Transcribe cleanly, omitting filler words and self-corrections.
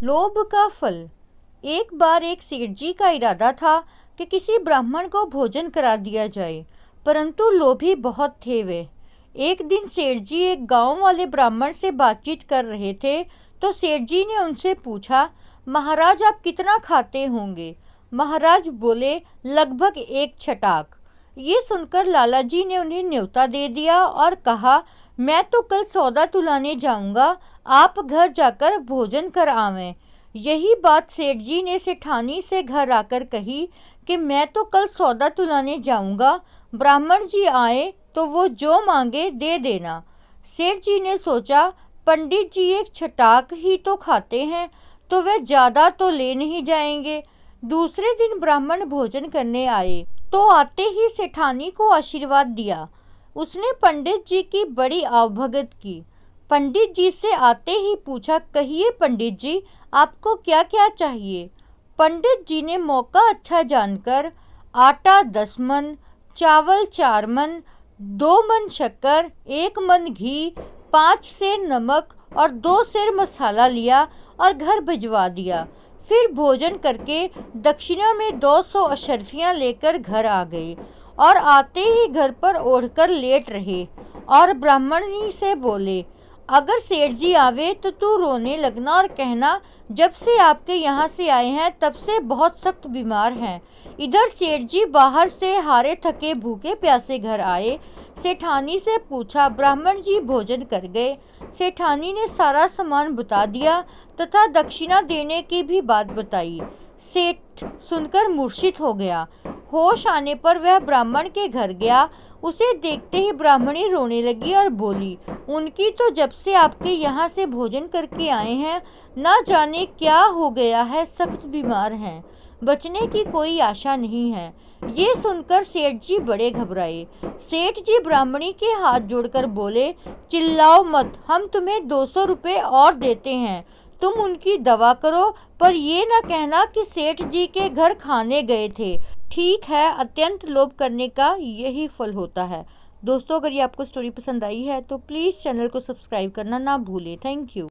लोभ का फल। एक बार एक सेठ जी का इरादा था कि किसी ब्राह्मण को भोजन करा दिया जाए, परंतु लोभी बहुत थे वे। एक दिन सेठ जी एक गांव वाले ब्राह्मण से बातचीत कर रहे थे, तो सेठ जी ने उनसे पूछा, महाराज आप कितना खाते होंगे? महाराज बोले, लगभग एक छटाक। ये सुनकर लाला जी ने उन्हें न्योता दे दिया और कहा, मैं तो कल सौदा तुलाने जाऊंगा, आप घर जाकर भोजन कर आवें। यही बात सेठ जी ने सेठानी से घर आकर कही कि मैं तो कल सौदा तुलाने जाऊंगा, ब्राह्मण जी आए तो वो जो मांगे दे देना। सेठ जी ने सोचा, पंडित जी एक छटाक ही तो खाते हैं, तो वे ज्यादा तो ले नहीं जाएंगे। दूसरे दिन ब्राह्मण भोजन करने आए, तो आते ही सेठानी को आशीर्वाद दिया। उसने पंडित जी की बड़ी आवभगत की। पंडित जी से आते ही पूछा, कहिए पंडित जी, आपको क्या क्या चाहिए? पंडित जी ने मौका अच्छा जानकर आटा 10 मन, चावल 4 मन, 2 मन शक्कर, 1 मन घी, 5 सेर नमक और 2 सेर मसाला लिया और घर भिजवा दिया। फिर भोजन करके दक्षिणा में 200 अशर्फियाँ लेकर घर आ गए और आते ही घर पर ओढ़कर लेट रहे और ब्राह्मणी से बोले, अगर सेठ जी आवे तो तू रोने लगना और कहना, जब से आपके यहाँ से आए हैं तब से बहुत सख्त बीमार हैं। इधर सेठ जी बाहर से हारे थके भूखे प्यासे घर आए। सेठानी से पूछा, ब्राह्मण जी भोजन कर गए? सेठानी ने सारा सामान बता दिया तथा दक्षिणा देने की भी बात बताई। सेठ सुनकर मूर्छित हो गया। होश आने पर वह ब्राह्मण के घर गया। उसे देखते ही ब्राह्मणी रोने लगी और बोली, उनकी तो जब से आपके यहाँ से भोजन करके आए हैं, ना जाने क्या हो गया है, सख्त बीमार हैं, बचने की कोई आशा नहीं है। ये सुनकर सेठ जी बड़े घबराए। सेठ जी ब्राह्मणी के हाथ जोड़कर बोले, चिल्लाओ मत, हम तुम्हें 200 रुपये और देते हैं, तुम उनकी दवा करो, पर ये ना कहना कि सेठ जी के घर खाने गए थे। ठीक है, अत्यंत लोभ करने का यही फल होता है। दोस्तों, अगर ये आपको स्टोरी पसंद आई है तो प्लीज़ चैनल को सब्सक्राइब करना ना भूलें। Thank you.